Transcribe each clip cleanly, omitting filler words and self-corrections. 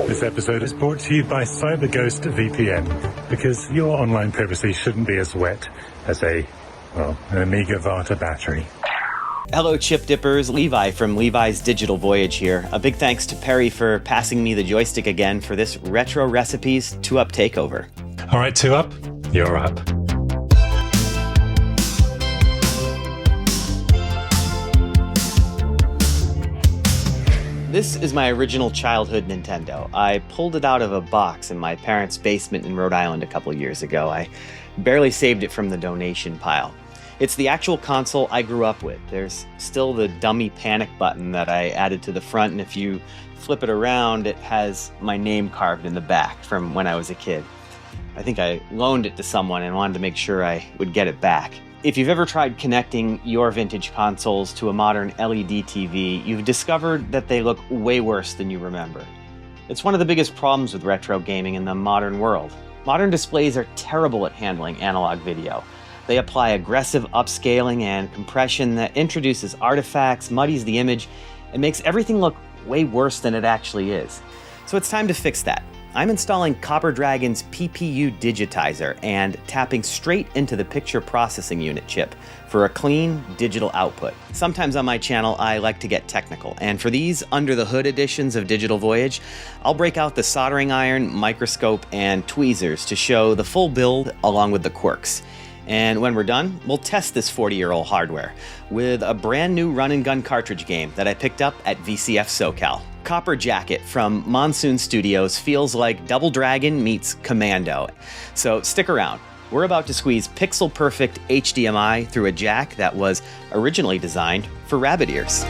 This episode is brought to you by CyberGhost VPN, because your online privacy shouldn't be as wet as an Amiga Vata battery. Hello, Chip Dippers. Levi from Levi's Digital Voyage here. A big thanks to Perry for passing me the joystick again for this Retro Recipes 2-Up takeover. All right, 2-Up, you're up. This is my original childhood Nintendo. I pulled it out of a box in my parents' basement in Rhode Island a couple years ago. I barely saved it from the donation pile. It's the actual console I grew up with. There's still the dummy panic button that I added to the front, and if you flip it around, it has my name carved in the back from when I was a kid. I think I loaned it to someone and wanted to make sure I would get it back. If you've ever tried connecting your vintage consoles to a modern LED TV, you've discovered that they look way worse than you remember. It's one of the biggest problems with retro gaming in the modern world. Modern displays are terrible at handling analog video. They apply aggressive upscaling and compression that introduces artifacts, muddies the image, and makes everything look way worse than it actually is. So it's time to fix that. I'm installing Copper Dragon's PPU digitizer and tapping straight into the picture processing unit chip for a clean digital output. Sometimes on my channel I like to get technical, and for these under-the-hood editions of Digital Voyage, I'll break out the soldering iron, microscope, and tweezers to show the full build along with the quirks. And when we're done, we'll test this 40-year-old hardware with a brand new run-and-gun cartridge game that I picked up at VCF SoCal. Copper Jacket from Monsoon Studios feels like Double Dragon meets Commando. So stick around. We're about to squeeze pixel-perfect HDMI through a jack that was originally designed for rabbit ears.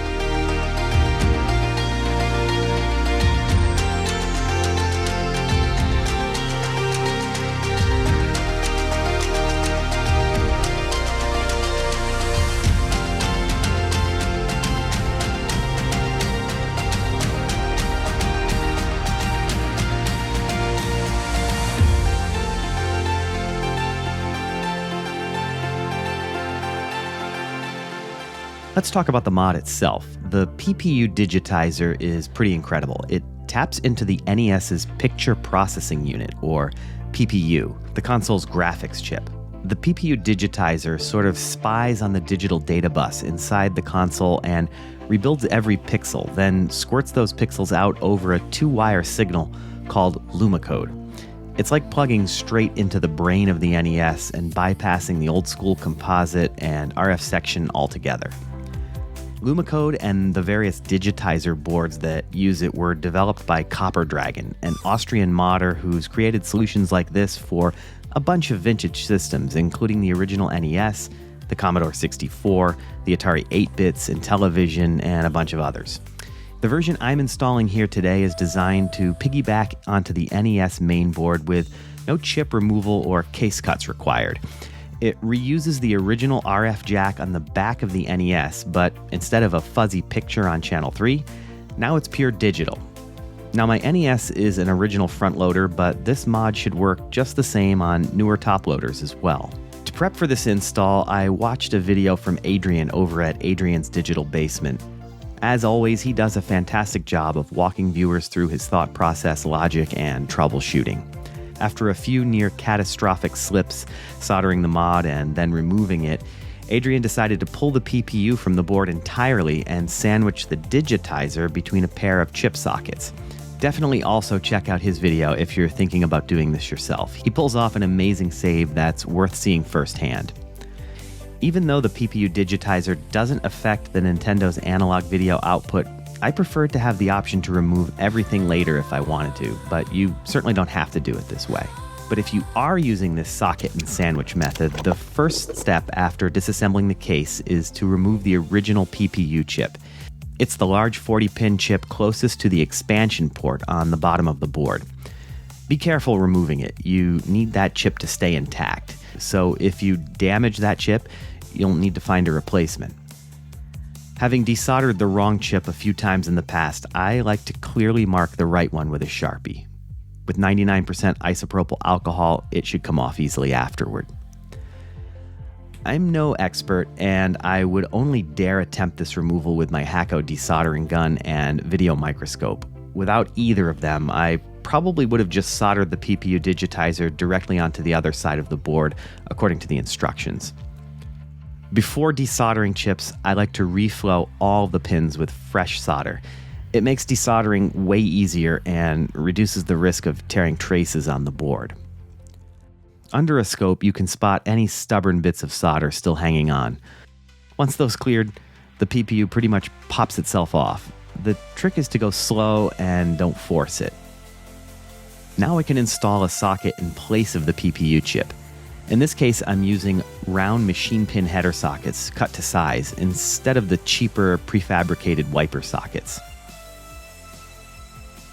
Let's talk about the mod itself. The PPU digitizer is pretty incredible. It taps into the NES's Picture Processing Unit, or PPU, the console's graphics chip. The PPU digitizer sort of spies on the digital data bus inside the console and rebuilds every pixel, then squirts those pixels out over a 2-wire signal called Lumicode. It's like plugging straight into the brain of the NES and bypassing the old-school composite and RF section altogether. Lumicode and the various digitizer boards that use it were developed by Copper Dragon, an Austrian modder who's created solutions like this for a bunch of vintage systems, including the original NES, the Commodore 64, the Atari 8-bits, Intellivision, and a bunch of others. The version I'm installing here today is designed to piggyback onto the NES mainboard with no chip removal or case cuts required. It reuses the original RF jack on the back of the NES, but instead of a fuzzy picture on channel 3, now it's pure digital. Now my NES is an original front loader, but this mod should work just the same on newer top loaders as well. To prep for this install, I watched a video from Adrian over at Adrian's Digital Basement. As always, he does a fantastic job of walking viewers through his thought process, logic, and troubleshooting. After a few near catastrophic slips soldering the mod and then removing it, Adrian decided to pull the PPU from the board entirely and sandwich the digitizer between a pair of chip sockets. Definitely also check out his video if you're thinking about doing this yourself. He pulls off an amazing save that's worth seeing firsthand. Even though the PPU digitizer doesn't affect the Nintendo's analog video output, I prefer to have the option to remove everything later if I wanted to, but you certainly don't have to do it this way. But if you are using this socket and sandwich method, the first step after disassembling the case is to remove the original PPU chip. It's the large 40-pin chip closest to the expansion port on the bottom of the board. Be careful removing it. You need that chip to stay intact. So if you damage that chip, you'll need to find a replacement. Having desoldered the wrong chip a few times in the past, I like to clearly mark the right one with a Sharpie. With 99% isopropyl alcohol, it should come off easily afterward. I'm no expert, and I would only dare attempt this removal with my Hakko desoldering gun and video microscope. without either of them, I probably would have just soldered the PPU digitizer directly onto the other side of the board, according to the instructions. Before desoldering chips, I like to reflow all the pins with fresh solder. It makes desoldering way easier and reduces the risk of tearing traces on the board. Under a scope, you can spot any stubborn bits of solder still hanging on. Once those cleared, the PPU pretty much pops itself off. The trick is to go slow and don't force it. Now I can install a socket in place of the PPU chip. In this case, I'm using round machine pin header sockets cut to size instead of the cheaper prefabricated wiper sockets.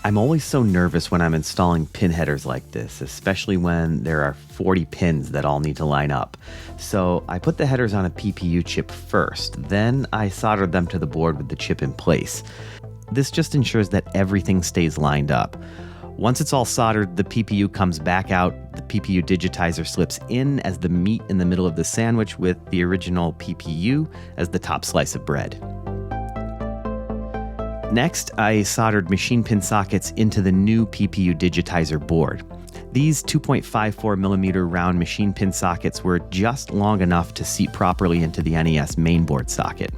I'm always so nervous when I'm installing pin headers like this, especially when there are 40 pins that all need to line up. So I put the headers on a PPU chip first, then I soldered them to the board with the chip in place. This just ensures that everything stays lined up. Once it's all soldered, the PPU comes back out, the PPU digitizer slips in as the meat in the middle of the sandwich with the original PPU as the top slice of bread. Next, I soldered machine pin sockets into the new PPU digitizer board. These 2.54mm round machine pin sockets were just long enough to seat properly into the NES mainboard socket.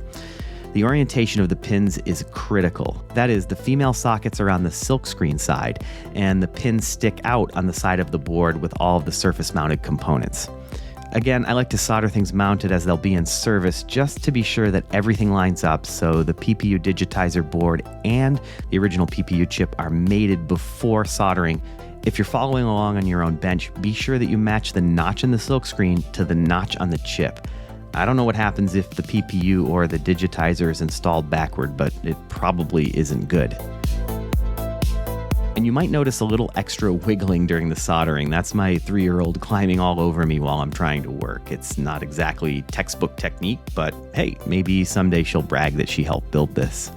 The orientation of the pins is critical. That is, the female sockets are on the silkscreen side, and the pins stick out on the side of the board with all of the surface-mounted components. Again, I like to solder things mounted as they'll be in service just to be sure that everything lines up so the PPU digitizer board and the original PPU chip are mated before soldering. If you're following along on your own bench, be sure that you match the notch in the silkscreen to the notch on the chip. I don't know what happens if the PPU or the digitizer is installed backward, but it probably isn't good. And you might notice a little extra wiggling during the soldering. That's my 3-year-old climbing all over me while I'm trying to work. It's not exactly textbook technique, but hey, maybe someday she'll brag that she helped build this.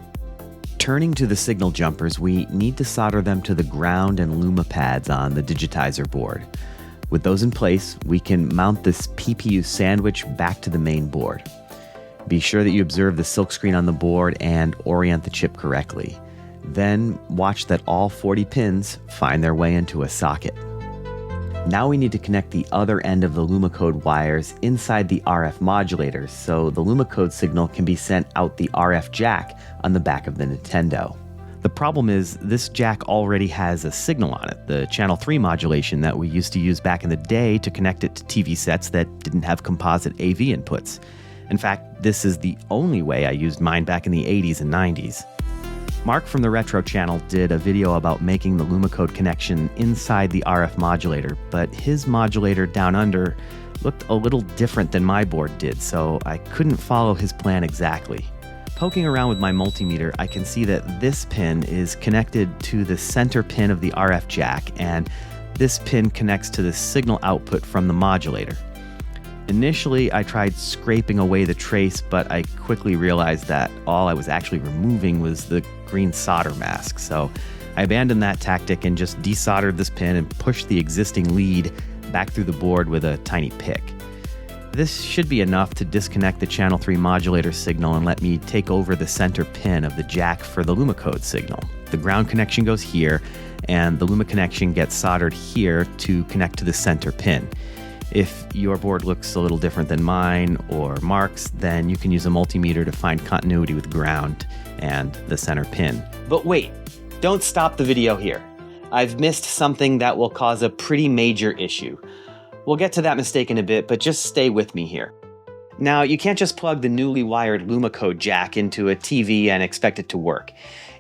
Turning to the signal jumpers, we need to solder them to the ground and luma pads on the digitizer board. With those in place, we can mount this PPU sandwich back to the main board. Be sure that you observe the silkscreen on the board and orient the chip correctly. Then watch that all 40 pins find their way into a socket. Now we need to connect the other end of the LumaCode wires inside the RF modulators so the LumaCode signal can be sent out the RF jack on the back of the Nintendo. The problem is this jack already has a signal on it, the channel 3 modulation that we used to use back in the day to connect it to TV sets that didn't have composite AV inputs. In fact, this is the only way I used mine back in the 80s and 90s. Mark from the Retro channel did a video about making the LumaCode connection inside the RF modulator, but his modulator down under looked a little different than my board did, so I couldn't follow his plan exactly. Poking around with my multimeter, I can see that this pin is connected to the center pin of the RF jack, and this pin connects to the signal output from the modulator. Initially, I tried scraping away the trace, but I quickly realized that all I was actually removing was the green solder mask, so I abandoned that tactic and just desoldered this pin and pushed the existing lead back through the board with a tiny pick. This should be enough to disconnect the channel 3 modulator signal and let me take over the center pin of the jack for the LumaCode signal. The ground connection goes here, and the Luma connection gets soldered here to connect to the center pin. If your board looks a little different than mine or Mark's, then you can use a multimeter to find continuity with ground and the center pin. But wait, don't stop the video here. I've missed something that will cause a pretty major issue. We'll get to that mistake in a bit, but just stay with me here. Now, you can't just plug the newly wired LumaCode jack into a TV and expect it to work.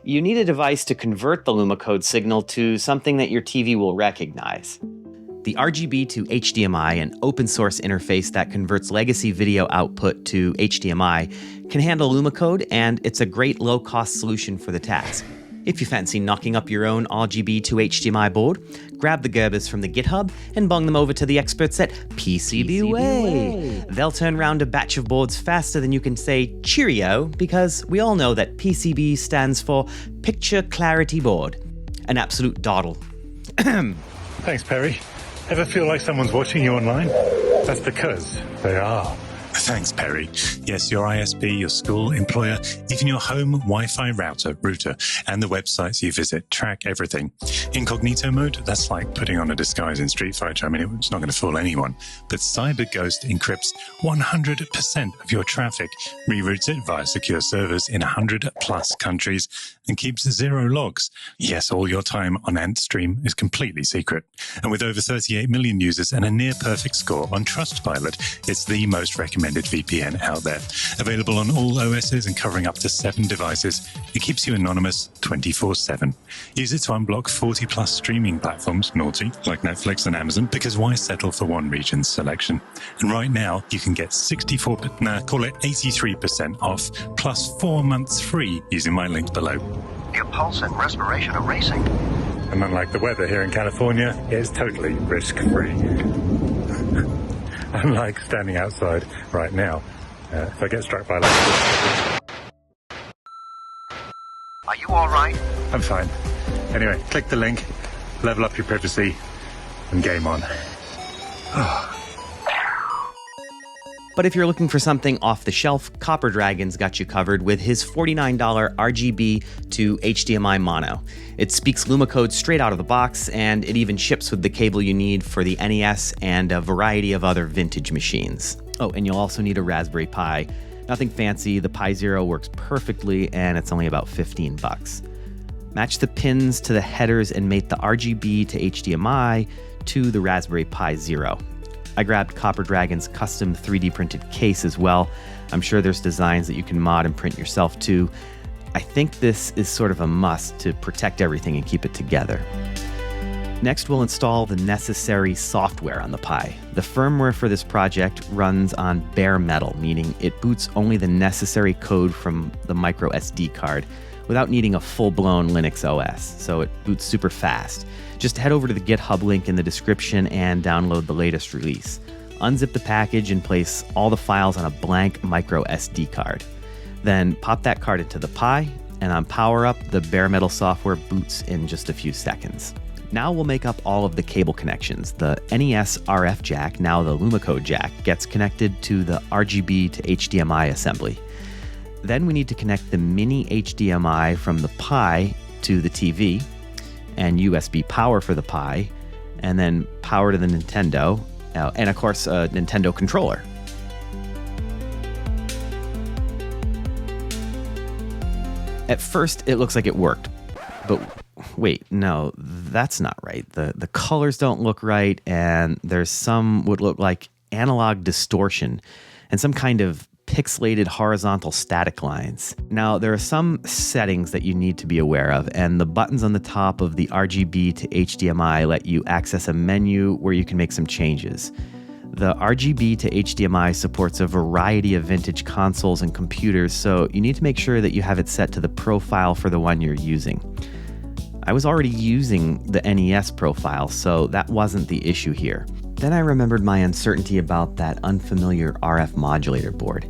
You need a device to convert the LumaCode signal to something that your TV will recognize. The RGBtoHDMI, an open source interface that converts legacy video output to HDMI, can handle LumaCode, and it's a great low-cost solution for the task. If you fancy knocking up your own RGBtoHDMI board, grab the Gerbers from the GitHub and bung them over to the experts at PCBWay. They'll turn around a batch of boards faster than you can say cheerio, because we all know that PCB stands for Picture Clarity Board. An absolute doddle. Thanks, Perry. Ever feel like someone's watching you online? That's because they are. Thanks, Perry. Yes, your ISP, your school, employer, even your home Wi-Fi router, and the websites you visit track everything. Incognito mode, that's like putting on a disguise in Street Fighter. I mean, it's not going to fool anyone. But CyberGhost encrypts 100% of your traffic, reroutes it via secure servers in 100 plus countries, and keeps zero logs. Yes, all your time on AntStream is completely secret. And with over 38 million users and a near perfect score on Trustpilot, it's the most recommended VPN out there. Available on all OSs and covering up to 7 devices, it keeps you anonymous 24/7. Use it to unblock 40 plus streaming platforms, naughty, like Netflix and Amazon, because why settle for one region's selection? And right now, you can get 83% off, plus 4 months free using my link below. Your pulse and respiration are racing. And unlike the weather here in California, it's totally risk-free. Unlike standing outside right now, if I get struck by lightning. Are you all right? I'm fine. Anyway, click the link, level up your privacy, and game on. But if you're looking for something off the shelf, Copper Dragon's got you covered with his $49 RGB to HDMI mono. It speaks Lumicode straight out of the box, and it even ships with the cable you need for the NES and a variety of other vintage machines. Oh, and you'll also need a Raspberry Pi. Nothing fancy, the Pi Zero works perfectly, and it's only about $15. Match the pins to the headers and mate the RGB to HDMI to the Raspberry Pi Zero. I grabbed Copper Dragon's custom 3D printed case as well. I'm sure there's designs that you can mod and print yourself too. I think this is sort of a must to protect everything and keep it together. Next, we'll install the necessary software on the Pi. The firmware for this project runs on bare metal, meaning it boots only the necessary code from the micro SD card without needing a full-blown Linux OS, so it boots super fast. Just head over to the GitHub link in the description and download the latest release. Unzip the package and place all the files on a blank micro SD card. Then pop that card into the Pi, and on power up, the bare metal software boots in just a few seconds. Now we'll make up all of the cable connections. The NES RF jack, now the Lumicode jack, gets connected to the RGB to HDMI assembly. Then we need to connect the mini HDMI from the Pi to the TV, and USB power for the Pi, and then power to the Nintendo, and of course a Nintendo controller. At first it looks like it worked, but wait, no, that's not right. The colors don't look right, and there's some what look like analog distortion and some kind of pixelated horizontal static lines. Now, there are some settings that you need to be aware of, and the buttons on the top of the RGB to HDMI let you access a menu where you can make some changes. The RGB to HDMI supports a variety of vintage consoles and computers, so you need to make sure that you have it set to the profile for the one you're using. I was already using the NES profile, so that wasn't the issue here. Then I remembered my uncertainty about that unfamiliar RF modulator board.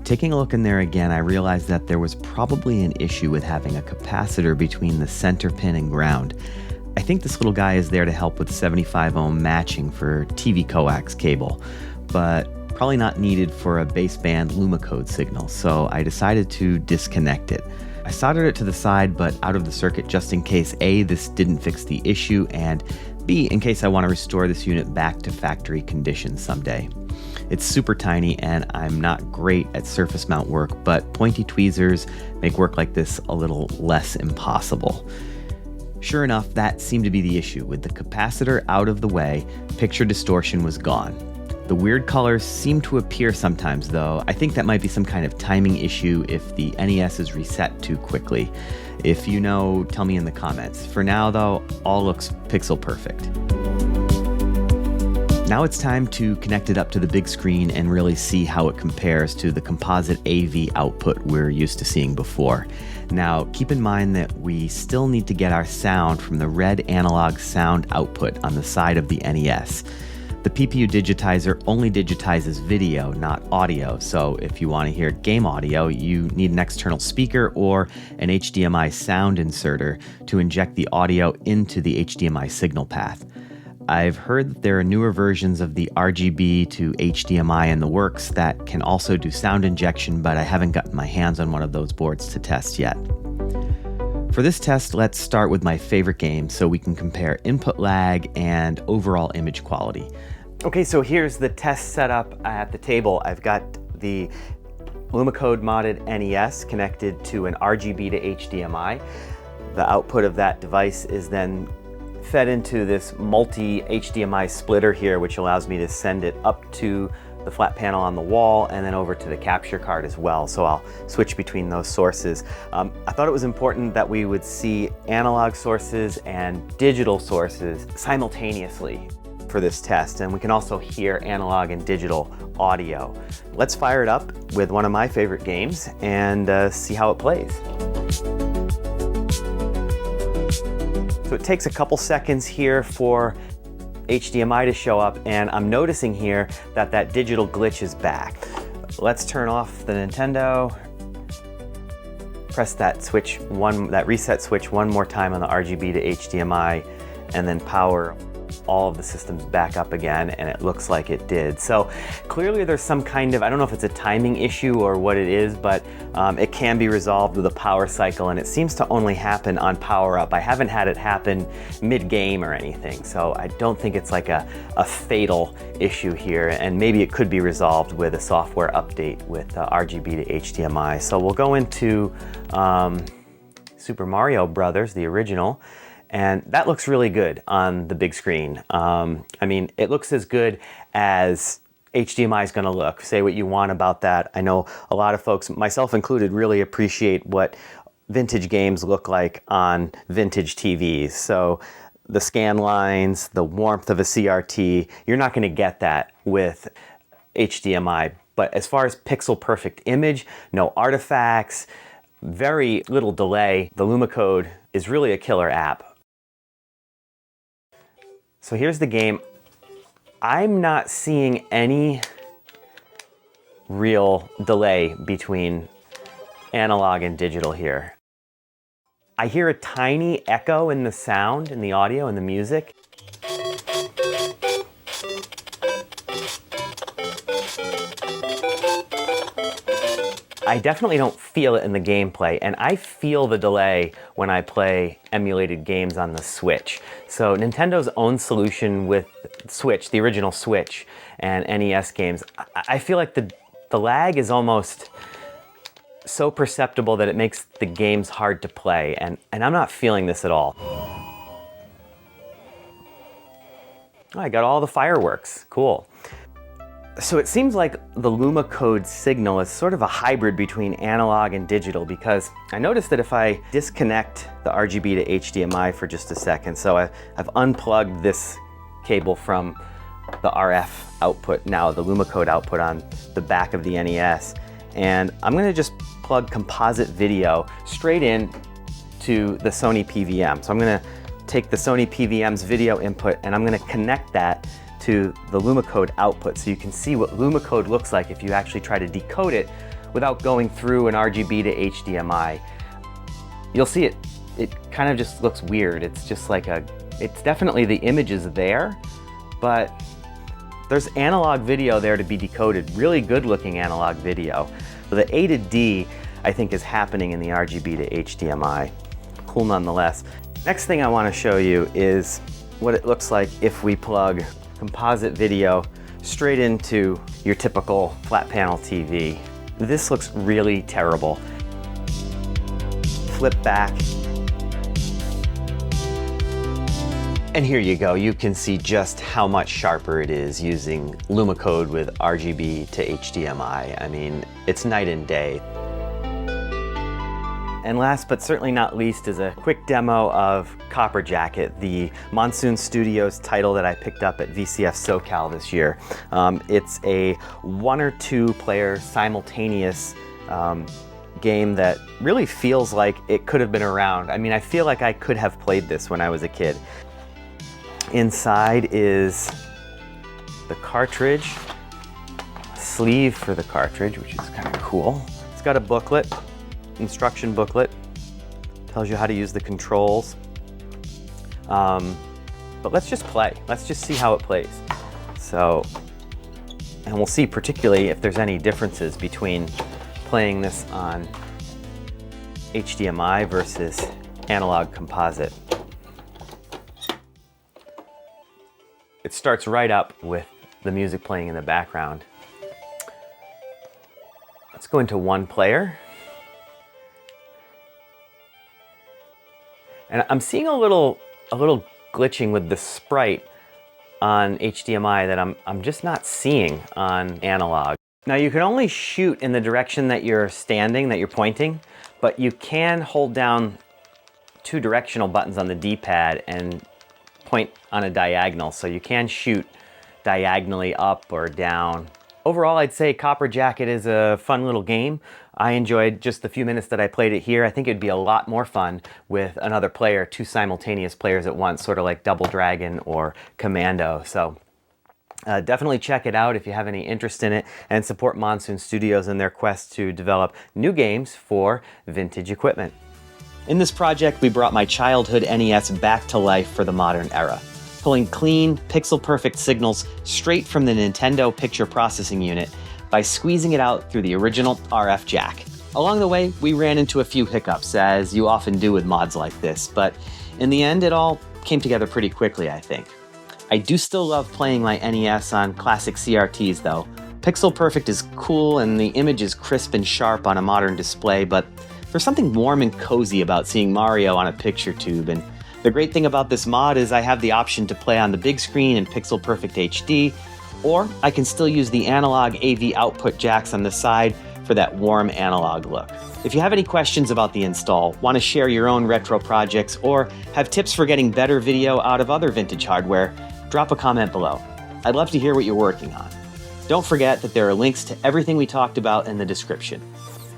Taking a look in there again, I realized that there was probably an issue with having a capacitor between the center pin and ground. I think this little guy is there to help with 75 ohm matching for TV coax cable, but probably not needed for a baseband Lumicode signal, so I decided to disconnect it. I soldered it to the side but out of the circuit just in case A, this didn't fix the issue, and B, in case I want to restore this unit back to factory conditions someday. It's super tiny and I'm not great at surface mount work, but pointy tweezers make work like this a little less impossible. Sure enough, that seemed to be the issue. With the capacitor out of the way, picture distortion was gone. The weird colors seem to appear sometimes though. I think that might be some kind of timing issue if the NES is reset too quickly. If you know, tell me in the comments. For now though, all looks pixel perfect. Now it's time to connect it up to the big screen and really see how it compares to the composite AV output we're used to seeing before. Now, keep in mind that we still need to get our sound from the red analog sound output on the side of the NES. The PPU digitizer only digitizes video, not audio, so if you want to hear game audio, you need an external speaker or an HDMI sound inserter to inject the audio into the HDMI signal path. I've heard that there are newer versions of the RGB to HDMI in the works that can also do sound injection, but I haven't gotten my hands on one of those boards to test yet. For this test, let's start with my favorite game so we can compare input lag and overall image quality. Okay, so here's the test setup at the table. I've got the Lumicode modded NES connected to an RGB to HDMI. The output of that device is then fed into this multi-HDMI splitter here, which allows me to send it up to the flat panel on the wall and then over to the capture card as well. So I'll switch between those sources. I thought it was important that we would see analog sources and digital sources simultaneously for this test, and we can also hear analog and digital audio. Let's fire it up with one of my favorite games and see how it plays. So it takes a couple seconds here for HDMI to show up, and I'm noticing here that that digital glitch is back. Let's turn off the Nintendo, press that switch that reset switch one more time on the RGB to HDMI, and then power all of the systems back up again, and it looks like it did. So clearly there's some kind of, I don't know if it's a timing issue or what it is, but it can be resolved with a power cycle, and it seems to only happen on power up. I haven't had it happen mid-game or anything, so I don't think it's like a fatal issue here, and maybe it could be resolved with a software update with RGB to HDMI. So we'll go into Super Mario Brothers, the original, and that looks really good on the big screen. I mean, it looks as good as HDMI is gonna look. Say what you want about that. I know a lot of folks, myself included, really appreciate what vintage games look like on vintage TVs. So the scan lines, the warmth of a CRT, you're not gonna get that with HDMI. But as far as pixel perfect image, no artifacts, very little delay, the Lumicode is really a killer app. So here's the game. I'm not seeing any real delay between analog and digital here. I hear a tiny echo in the sound, in the audio, and the music. I definitely don't feel it in the gameplay, and I feel the delay when I play emulated games on the Switch. So Nintendo's own solution with Switch, the original Switch, and NES games, I feel like the lag is almost so perceptible that it makes the games hard to play, and I'm not feeling this at all. Oh, I got all the fireworks, cool. So it seems like the Lumicode signal is sort of a hybrid between analog and digital, because I noticed that if I disconnect the RGB to HDMI for just a second, so I've unplugged this cable from the RF output, now the Lumicode output on the back of the NES, and I'm gonna just plug composite video straight in to the Sony PVM. So I'm gonna take the Sony PVM's video input and I'm gonna connect that to the Lumicode output, so you can see what Lumicode looks like if you actually try to decode it without going through an RGB to HDMI. You'll see it kind of just looks weird. It's just like it's definitely, the image is there, but there's analog video there to be decoded, really good looking analog video. So the A to D, I think, is happening in the RGB to HDMI. Cool nonetheless. Next thing I want to show you is what it looks like if we plug composite video straight into your typical flat panel TV. This looks really terrible. Flip back. And here you go. You can see just how much sharper it is using Lumicode with RGB to HDMI. I mean, it's night and day. And last but certainly not least is a quick demo of Copper Jacket, the Monsoon Studios title that I picked up at VCF SoCal this year. It's a 1 or 2 player simultaneous game that really feels like it could have been around. I mean, I feel like I could have played this when I was a kid. Inside is the cartridge, sleeve for the cartridge, which is kind of cool. It's got a booklet, instruction booklet, tells you how to use the controls. but let's just play. Let's just see how it plays. So, and we'll see particularly if there's any differences between playing this on HDMI versus analog composite. It starts right up with the music playing in the background. Let's go into one player. And I'm seeing a little glitching with the sprite on HDMI that I'm just not seeing on analog. Now you can only shoot in the direction that you're standing, that you're pointing, but you can hold down two directional buttons on the D-pad and point on a diagonal, so you can shoot diagonally up or down. Overall, I'd say Copper Jacket is a fun little game. I enjoyed just the few minutes that I played it here. I think it'd be a lot more fun with another player, two simultaneous players at once, sort of like Double Dragon or Commando. So definitely check it out if you have any interest in it, and support Monsoon Studios in their quest to develop new games for vintage equipment. In this project, we brought my childhood NES back to life for the modern era, pulling clean, pixel-perfect signals straight from the Nintendo Picture Processing Unit by squeezing it out through the original RF jack. Along the way, we ran into a few hiccups, as you often do with mods like this, but in the end, it all came together pretty quickly, I think. I do still love playing my NES on classic CRTs, though. Pixel Perfect is cool and the image is crisp and sharp on a modern display, but there's something warm and cozy about seeing Mario on a picture tube, and the great thing about this mod is I have the option to play on the big screen in Pixel Perfect HD, or I can still use the analog AV output jacks on the side for that warm analog look. If you have any questions about the install, want to share your own retro projects, or have tips for getting better video out of other vintage hardware, drop a comment below. I'd love to hear what you're working on. Don't forget that there are links to everything we talked about in the description.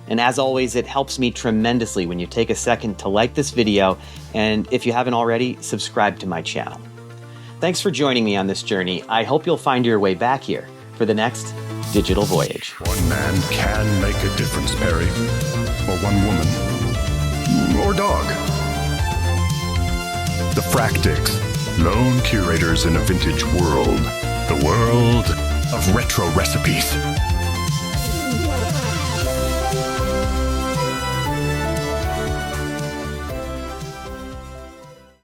And as always, it helps me tremendously when you take a second to like this video, and if you haven't already, subscribe to my channel. Thanks for joining me on this journey. I hope you'll find your way back here for the next digital voyage. One man can make a difference, Perry. Or one woman. Or dog. The Fractics, lone curators in a vintage world. The world of retro recipes.